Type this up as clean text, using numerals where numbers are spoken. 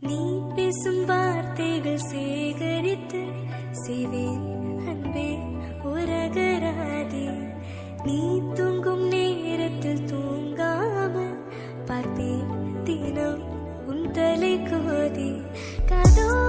நீ பேசும் வார்த்தைகள் சேகரித்து செய்வேன் அன்பே உரகராதே. நீ தூங்கும் நேரத்தில் தூங்காமல் பார்ப்பேன் தினம் உன் தலை கோதி. கதோ